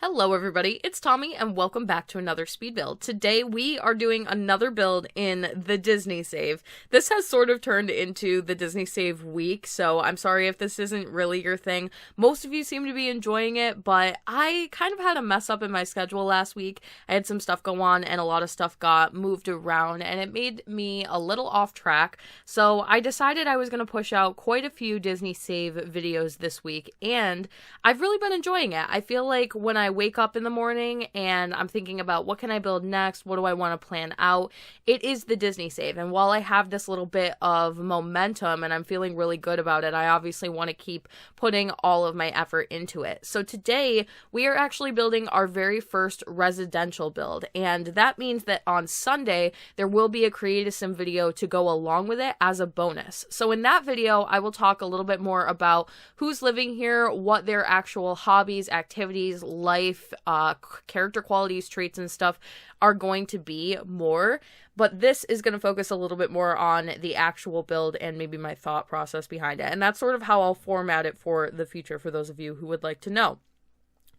Hello everybody, it's Tommy and welcome back to another speed build. Today we are doing another build in the Disney save. This has sort of turned into the Disney save week, so I'm sorry if this isn't really your thing. Most of you seem to be enjoying it, but I kind of had a mess up in my schedule last week. I had some stuff go on and a lot of stuff got moved around and it made me a little off track. So I decided I was going to push out quite a few Disney save videos this week and I've really been enjoying it. I feel like when I wake up in the morning and I'm thinking about what can I build next, what do I want to plan out, it is the Disney save. And while I have this little bit of momentum and I'm feeling really good about it, I obviously want to keep putting all of my effort into it. So today we are actually building our very first residential build, and that means that on Sunday there will be a Create-A-Sim video to go along with it as a bonus. So in that video I will talk a little bit more about who's living here, what their actual hobbies, activities, life, character qualities, traits, and stuff are going to be more. But this is going to focus a little bit more on the actual build and maybe my thought process behind it. And that's sort of how I'll format it for the future for those of you who would like to know.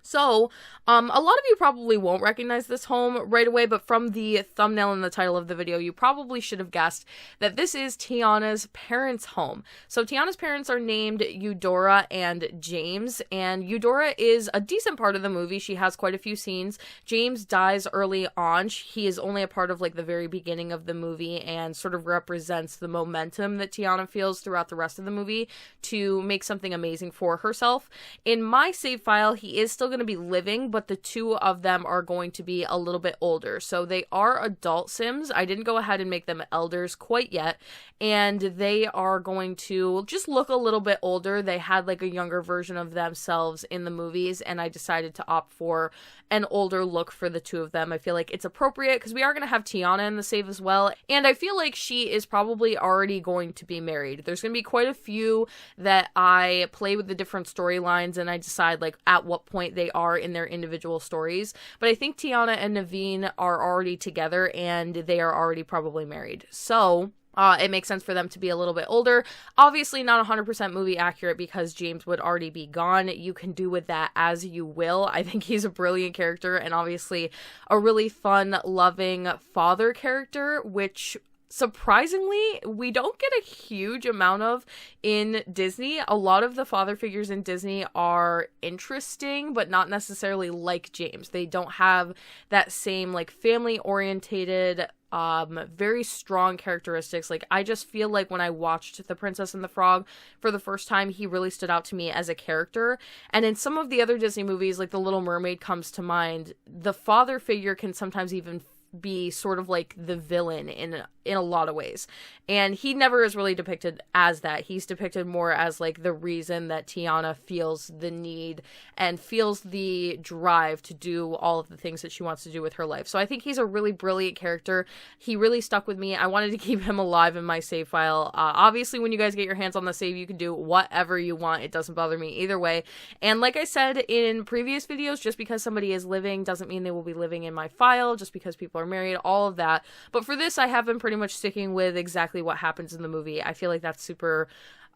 So, a lot of you probably won't recognize this home right away, but from the thumbnail and the title of the video, you probably should have guessed that this is Tiana's parents' home. So Tiana's parents are named Eudora and James, and Eudora is a decent part of the movie. She has quite a few scenes. James dies early on. He is only a part of like the very beginning of the movie and sort of represents the momentum that Tiana feels throughout the rest of the movie to make something amazing for herself. In my save file, he is still going to be living, but the two of them are going to be a little bit older. So they are adult Sims. I didn't go ahead and make them elders quite yet, and they are going to just look a little bit older. They had like a younger version of themselves in the movies, and I decided to opt for an older look for the two of them. I feel like it's appropriate because we are going to have Tiana in the save as well, and I feel like she is probably already going to be married. There's going to be quite a few that I play with the different storylines and I decide like at what point they are in their individual stories, but I think Tiana and Naveen are already together and they are already probably married. So it makes sense for them to be a little bit older. Obviously not 100% movie accurate because James would already be gone. You can do with that as you will. I think he's a brilliant character and obviously a really fun, loving father character, which surprisingly, we don't get a huge amount of in Disney. A lot of the father figures in Disney are interesting, but not necessarily like James. They don't have that same like family-orientated, very strong characteristics. Like, I just feel like when I watched The Princess and the Frog for the first time, he really stood out to me as a character. And in some of the other Disney movies, like The Little Mermaid comes to mind, the father figure can sometimes even be sort of like the villain in a lot of ways, and he never is really depicted as that. He's depicted more as like the reason that Tiana feels the need and feels the drive to do all of the things that she wants to do with her life. So I think he's a really brilliant character. He really stuck with me. I wanted to keep him alive in my save file. Obviously when you guys get your hands on the save, you can do whatever you want. It doesn't bother me either way. And like I said in previous videos, just because somebody is living doesn't mean they will be living in my file, just because people are married, all of that. But for this, I have been pretty much sticking with exactly what happens in the movie. I feel like that's super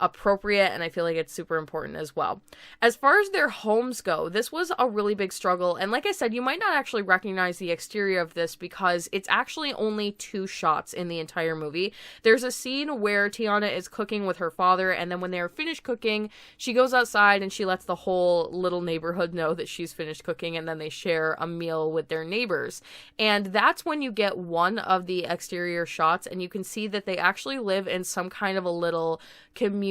appropriate and I feel like it's super important as well. As far as their homes go, this was a really big struggle, and like I said, you might not actually recognize the exterior of this because it's actually only 2 shots in the entire movie. There's a scene where Tiana is cooking with her father, and then when they're finished cooking, she goes outside and she lets the whole little neighborhood know that she's finished cooking, and then they share a meal with their neighbors. And that's when you get one of the exterior shots, and you can see that they actually live in some kind of a little community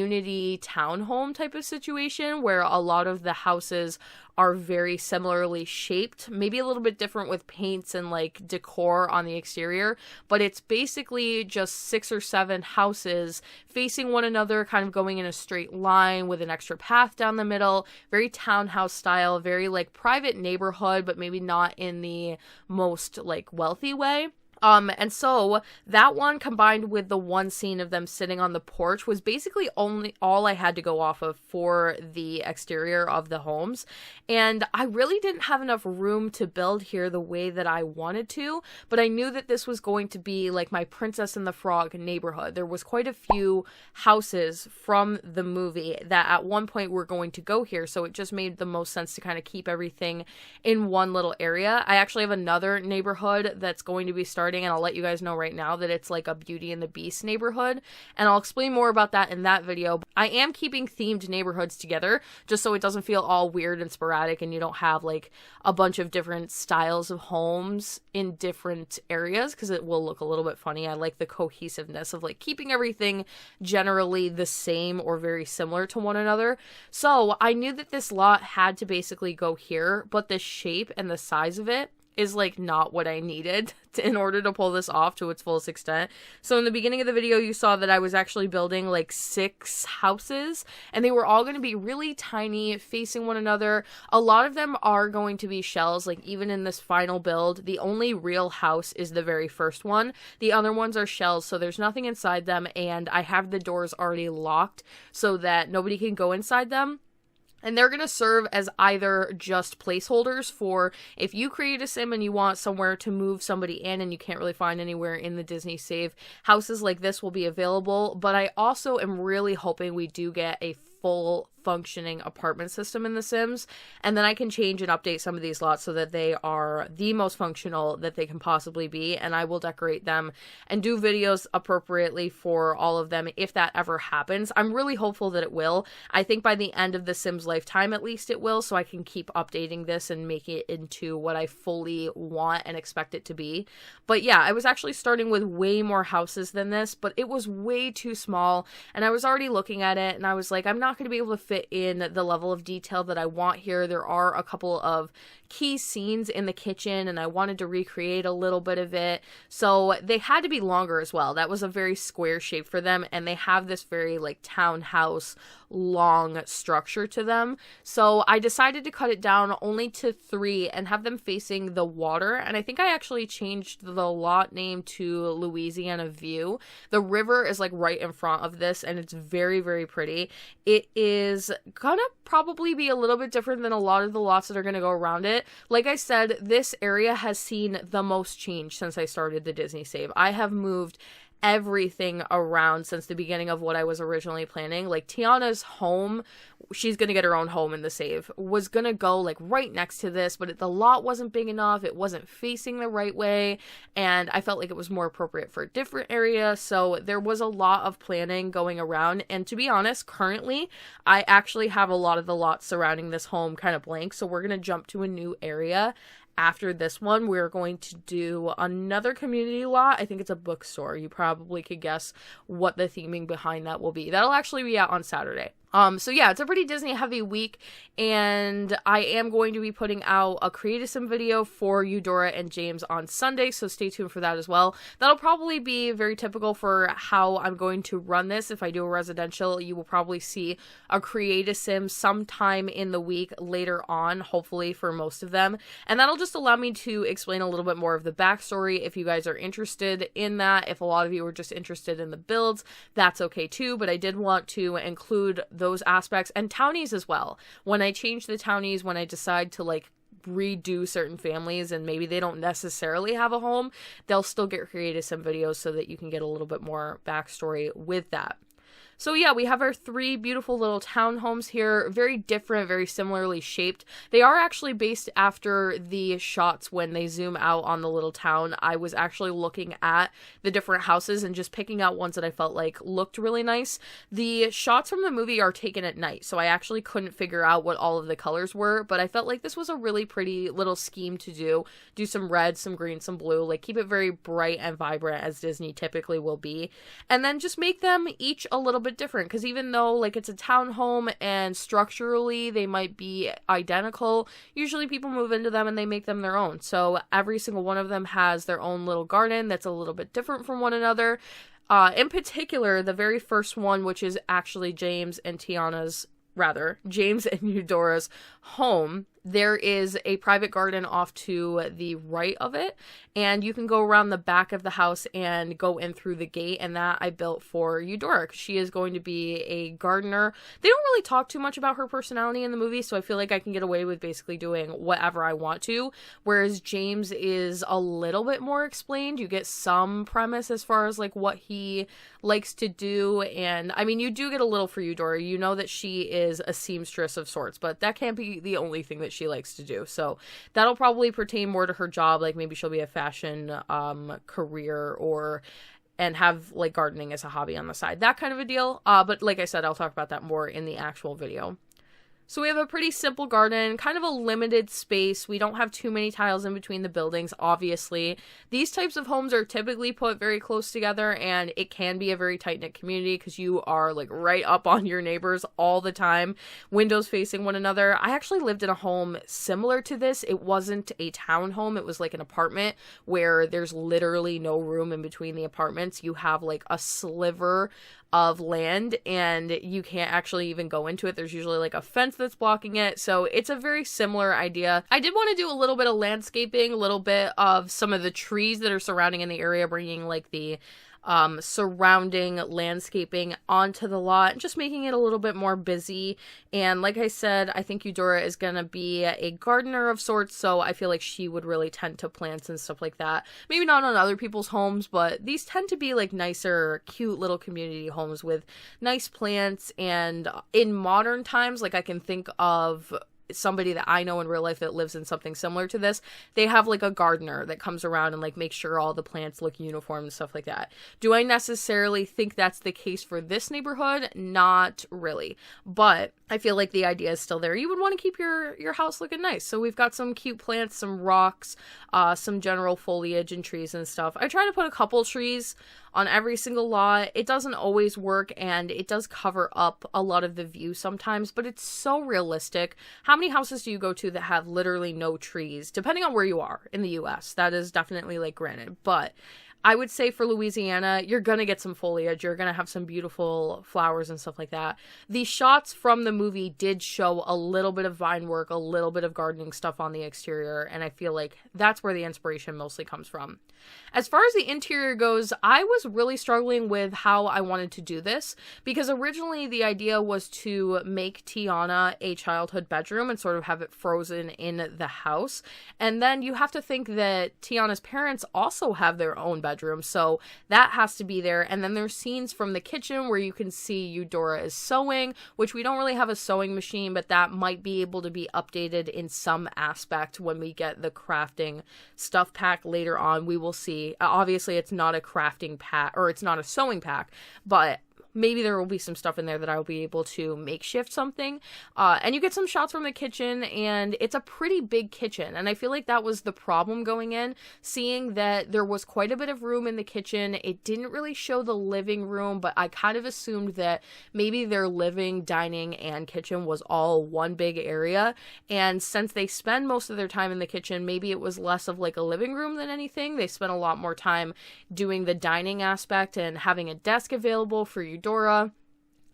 townhome type of situation where a lot of the houses are very similarly shaped, maybe a little bit different with paints and like decor on the exterior, but it's basically just 6 or 7 houses facing one another, kind of going in a straight line with an extra path down the middle. Very townhouse style, very like private neighborhood, but maybe not in the most like wealthy way. And so that one combined with the one scene of them sitting on the porch was basically all I had to go off of for the exterior of the homes. And I really didn't have enough room to build here the way that I wanted to, but I knew that this was going to be like my Princess and the Frog neighborhood. There was quite a few houses from the movie that at one point were going to go here, so it just made the most sense to kind of keep everything in one little area. I actually have another neighborhood that's going to be starting, and I'll let you guys know right now that it's like a Beauty and the Beast neighborhood, and I'll explain more about that in that video. I am keeping themed neighborhoods together just so it doesn't feel all weird and sporadic and you don't have like a bunch of different styles of homes in different areas, because it will look a little bit funny. I like the cohesiveness of like keeping everything generally the same or very similar to one another. So I knew that this lot had to basically go here, but the shape and the size of it is like not what I needed in order to pull this off to its fullest extent. So in the beginning of the video, you saw that I was actually building like 6 houses, and they were all going to be really tiny, facing one another. A lot of them are going to be shells. Like even in this final build, the only real house is the very first one. The other ones are shells, so there's nothing inside them, and I have the doors already locked so that nobody can go inside them. And they're going to serve as either just placeholders for if you create a sim and you want somewhere to move somebody in and you can't really find anywhere in the Disney Save, houses like this will be available. But I also am really hoping we do get a full functioning apartment system in The Sims, and then I can change and update some of these lots so that they are the most functional that they can possibly be, and I will decorate them and do videos appropriately for all of them if that ever happens. I'm really hopeful that it will. I think by the end of The Sims lifetime at least it will, so I can keep updating this and make it into what I fully want and expect it to be. But yeah, I was actually starting with way more houses than this, but it was way too small, and I was already looking at it and I was like, I'm not going to be able to fit in the level of detail that I want here. There are a couple of key scenes in the kitchen and I wanted to recreate a little bit of it, so they had to be longer as well. That was a very square shape for them, and they have this very like townhouse long structure to them, so I decided to cut it down only to 3 and have them facing the water. And I think I actually changed the lot name to Louisiana View. The river is like right in front of this, and it's very, very pretty. It is gonna probably be a little bit different than a lot of the lots that are gonna go around it. Like I said, this area has seen the most change since I started the Disney Save. I have moved everything around since the beginning of what I was originally planning. Like Tiana's home, she's gonna get her own home in the save, was gonna go like right next to this, but the lot wasn't big enough, it wasn't facing the right way, and I felt like it was more appropriate for a different area. So there was a lot of planning going around, and to be honest, currently I actually have a lot of the lots surrounding this home kind of blank, so we're gonna jump to a new area. After this one, we're going to do another community lot. I think it's a bookstore. You probably could guess what the theming behind that will be. That'll actually be out on Saturday. So yeah, it's a pretty Disney heavy week, and I am going to be putting out a Create-A-Sim video for Eudora and James on Sunday, so stay tuned for that as well. That'll probably be very typical for how I'm going to run this. If I do a residential, you will probably see a Create-A-Sim sometime in the week later on, hopefully for most of them, and that'll just allow me to explain a little bit more of the backstory if you guys are interested in that. If a lot of you are just interested in the builds, that's okay too, but I did want to include those aspects and townies as well. When I change the townies, when I decide to like redo certain families and maybe they don't necessarily have a home, they'll still get Create-A-Sim videos so that you can get a little bit more backstory with that. So yeah, we have our 3 beautiful little townhomes here, very different, very similarly shaped. They are actually based after the shots when they zoom out on the little town. I was actually looking at the different houses and just picking out ones that I felt like looked really nice. The shots from the movie are taken at night, so I actually couldn't figure out what all of the colors were, but I felt like this was a really pretty little scheme to do. Do some red, some green, some blue, like keep it very bright and vibrant as Disney typically will be, and then just make them each a little bit different, because even though like it's a townhome and structurally they might be identical, usually people move into them and they make them their own. So every single one of them has their own little garden that's a little bit different from one another. In particular, the very first one, which is actually James and Eudora's home, There is a private garden off to the right of it, and you can go around the back of the house and go in through the gate, and that I built for Eudora, because she is going to be a gardener. They don't really talk too much about her personality in the movie, so I feel like I can get away with basically doing whatever I want to, whereas James is a little bit more explained. You get some premise as far as like what he likes to do, and I mean, you do get a little for Eudora. You know that she is a seamstress of sorts, but that can't be the only thing that she likes to do, so that'll probably pertain more to her job, like maybe she'll be a fashion career and have like gardening as a hobby on the side, that kind of a deal, but like I said, I'll talk about that more in the actual video. So we have a pretty simple garden, kind of a limited space. We don't have too many tiles in between the buildings, obviously. These types of homes are typically put very close together, and it can be a very tight-knit community because you are like right up on your neighbors all the time, windows facing one another. I actually lived in a home similar to this. It wasn't a townhome. It was like an apartment where there's literally no room in between the apartments. You have like a sliver of land and you can't actually even go into it. There's usually like a fence that's blocking it, so it's a very similar idea. I did want to do a little bit of landscaping, a little bit of some of the trees that are surrounding in the area, bringing like the surrounding landscaping onto the lot, just making it a little bit more busy. And like I said, I think Eudora is gonna be a gardener of sorts, so I feel like she would really tend to plants and stuff like that. Maybe not on other people's homes, but these tend to be like nicer, cute little community homes with nice plants. And in modern times, like I can think of somebody that I know in real life that lives in something similar to this. They have like a gardener that comes around and like makes sure all the plants look uniform and stuff like that. Do I necessarily think that's the case for this neighborhood? Not really, but I feel like the idea is still there. You would want to keep your house looking nice. So we've got some cute plants, some rocks, some general foliage and trees and stuff. I try to put a couple trees on every single lot. It doesn't always work, and it does cover up a lot of the view sometimes, but it's so realistic. How many houses do you go to that have literally no trees? Depending on where you are in the US, that is definitely like granted, but I would say for Louisiana, you're gonna get some foliage, you're gonna have some beautiful flowers and stuff like that. The shots from the movie did show a little bit of vine work, a little bit of gardening stuff on the exterior, and I feel like that's where the inspiration mostly comes from. As far as the interior goes, I was really struggling with how I wanted to do this, because originally the idea was to make Tiana a childhood bedroom and sort of have it frozen in the house. And then you have to think that Tiana's parents also have their own bedroom, so that has to be there. And then there's scenes from the kitchen where you can see Eudora is sewing, which we don't really have a sewing machine, but that might be able to be updated in some aspect when we get the crafting stuff pack later on. We will see. Obviously, it's not a crafting pack, or it's not a sewing pack, but maybe there will be some stuff in there that I'll be able to makeshift something. And you get some shots from the kitchen, and it's a pretty big kitchen. And I feel like that was the problem going in, seeing that there was quite a bit of room in the kitchen. It didn't really show the living room, but I kind of assumed that maybe their living, dining, and kitchen was all one big area. And since they spend most of their time in the kitchen, maybe it was less of like a living room than anything. They spent a lot more time doing the dining aspect and having a desk available for Eudora.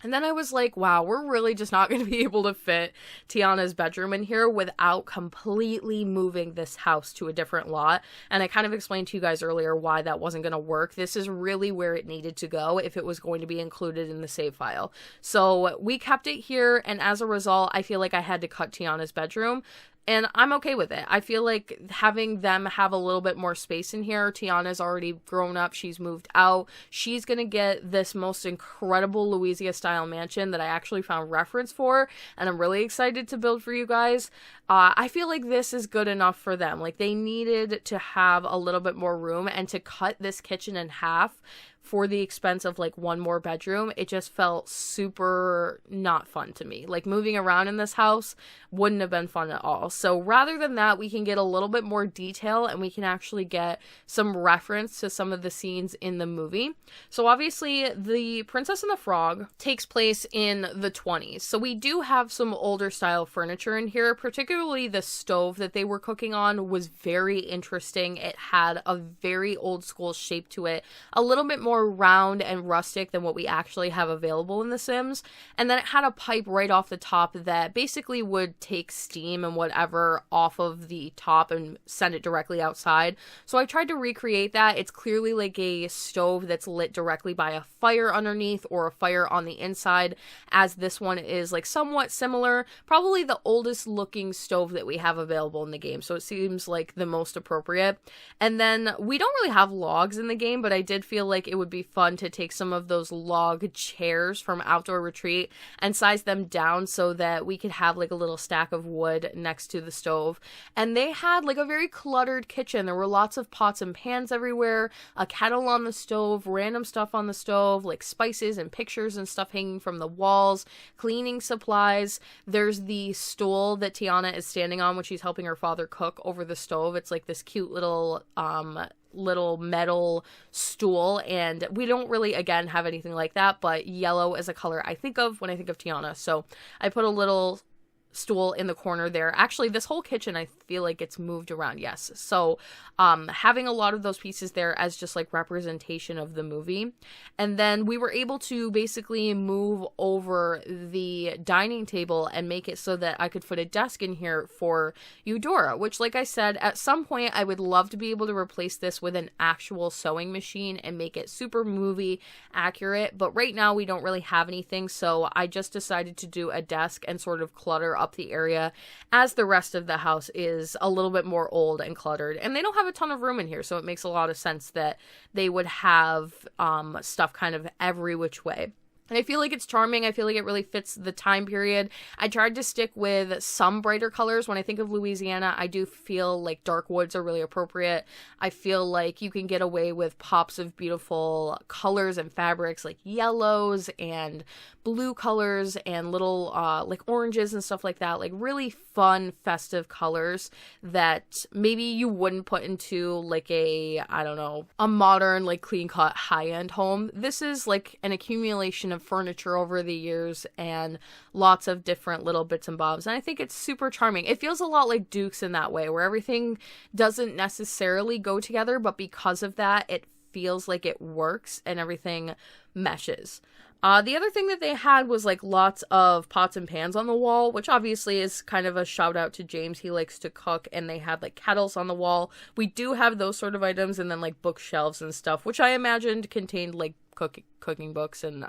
And then I was like, wow, we're really just not going to be able to fit Tiana's bedroom in here without completely moving this house to a different lot. And I kind of explained to you guys earlier why that wasn't going to work. This is really where it needed to go if it was going to be included in the save file. So we kept it here, and as a result, I feel like I had to cut Tiana's bedroom. And I'm okay with it. I feel like having them have a little bit more space in here. Tiana's already grown up. She's moved out. She's going to get this most incredible Louisiana-style mansion that I actually found reference for. And I'm really excited to build for you guys. I feel like this is good enough for them. Like, they needed to have a little bit more room, and to cut this kitchen in half for the expense of like one more bedroom, it just felt super not fun to me. Like, moving around in this house wouldn't have been fun at all. So rather than that, we can get a little bit more detail, and we can actually get some reference to some of the scenes in the movie. So obviously the Princess and the Frog takes place in the 20s. So we do have some older style furniture in here, particularly the stove that they were cooking on was very interesting. It had a very old school shape to it, a little bit more more round and rustic than what we actually have available in The Sims. And then it had a pipe right off the top that basically would take steam and whatever off of the top and send it directly outside. So I tried to recreate that. It's clearly like a stove that's lit directly by a fire underneath or a fire on the inside, as this one is like somewhat similar. Probably the oldest looking stove that we have available in the game, so it seems like the most appropriate. And then we don't really have logs in the game, but I did feel like it would be fun to take some of those log chairs from Outdoor Retreat and size them down so that we could have like a little stack of wood next to the stove. And they had like a very cluttered kitchen. There were lots of pots and pans everywhere, a kettle on the stove, random stuff on the stove, like spices and pictures and stuff hanging from the walls, cleaning supplies. There's the stool that Tiana is standing on when she's helping her father cook over the stove. It's like this cute little metal stool, and we don't really again have anything like that, but yellow is a color I think of when I think of Tiana, so I put a little stool in the corner there. Actually, this whole kitchen I feel like it's moved around, yes. So having a lot of those pieces there as just like representation of the movie. And then we were able to basically move over the dining table and make it so that I could put a desk in here for Eudora, which, like I said, at some point I would love to be able to replace this with an actual sewing machine and make it super movie accurate, but right now we don't really have anything, so I just decided to do a desk and sort of clutter up the area, as the rest of the house is a little bit more old and cluttered, and they don't have a ton of room in here, so it makes a lot of sense that they would have stuff kind of every which way. And I feel like it's charming. I feel like it really fits the time period. I tried to stick with some brighter colors. When I think of Louisiana, I do feel like dark woods are really appropriate. I feel like you can get away with pops of beautiful colors and fabrics like yellows and blue colors and little like oranges and stuff like that. Like really fun, festive colors that maybe you wouldn't put into like a, I don't know, a modern, like clean-cut high-end home. This is like an accumulation of furniture over the years and lots of different little bits and bobs, and I think it's super charming. It feels a lot like Duke's in that way, where everything doesn't necessarily go together, but because of that it feels like it works and everything meshes. The other thing that they had was like lots of pots and pans on the wall, which obviously is kind of a shout out to James. He likes to cook, and they had like kettles on the wall. We do have those sort of items, and then like bookshelves and stuff, which I imagined contained like cooking books and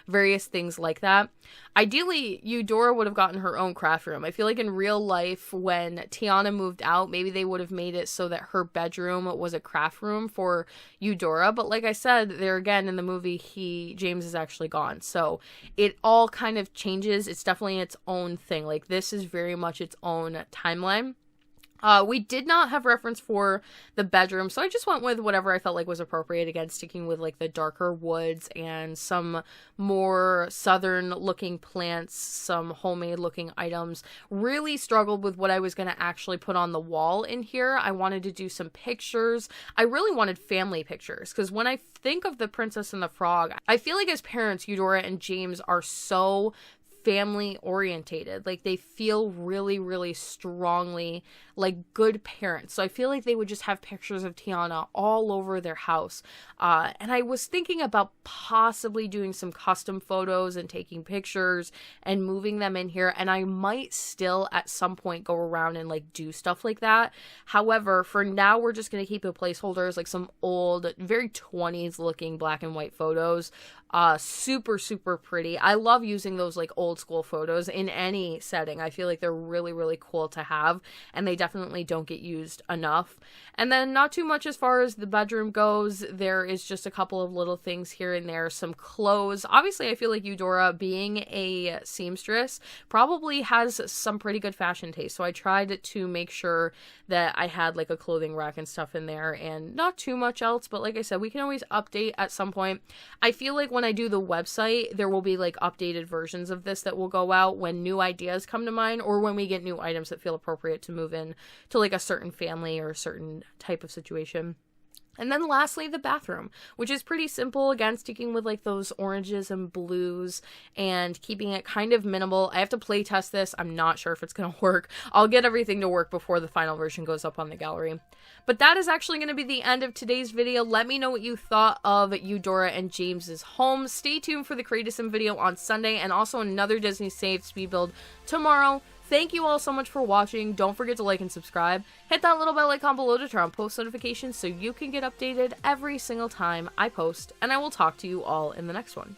various things like that. Ideally, Eudora would have gotten her own craft room. I feel like in real life, when Tiana moved out, maybe they would have made it so that her bedroom was a craft room for Eudora. But like I said, there again in the movie, James is actually gone. So it all kind of changes. It's definitely its own thing. Like this is very much its own timeline. We did not have reference for the bedroom, so I just went with whatever I felt like was appropriate, again, sticking with like the darker woods and some more southern looking plants, some homemade looking items. Really struggled with what I was going to actually put on the wall in here. I wanted to do some pictures. I really wanted family pictures, because when I think of The Princess and the Frog, I feel like as parents, Eudora and James are so family orientated. Like they feel really, really strongly like good parents. So I feel like they would just have pictures of Tiana all over their house. And I was thinking about possibly doing some custom photos and taking pictures and moving them in here. And I might still at some point go around and like do stuff like that. However, for now, we're just going to keep a placeholder as like some old, very 20s looking black and white photos. Super, super pretty. I love using those like old school photos in any setting. I feel like they're really, really cool to have, and they definitely don't get used enough. And then not too much as far as the bedroom goes. There is just a couple of little things here and there, some clothes. Obviously, I feel like Eudora, being a seamstress, probably has some pretty good fashion taste. So I tried to make sure that I had like a clothing rack and stuff in there, and not too much else. But like I said, we can always update at some point. I feel like when I do the website, there will be like updated versions of this that will go out when new ideas come to mind, or when we get new items that feel appropriate to move in to like a certain family or a certain type of situation. And then lastly, the bathroom, which is pretty simple. Again, sticking with like those oranges and blues and keeping it kind of minimal. I have to play test this. I'm not sure if it's going to work. I'll get everything to work before the final version goes up on the gallery. But that is actually going to be the end of today's video. Let me know what you thought of Eudora and James's home. Stay tuned for the Create-A-Sim video on Sunday and also another Disney saved speed build tomorrow. Thank you all so much for watching. Don't forget to like and subscribe. Hit that little bell icon below to turn on post notifications so you can get updated every single time I post. And I will talk to you all in the next one.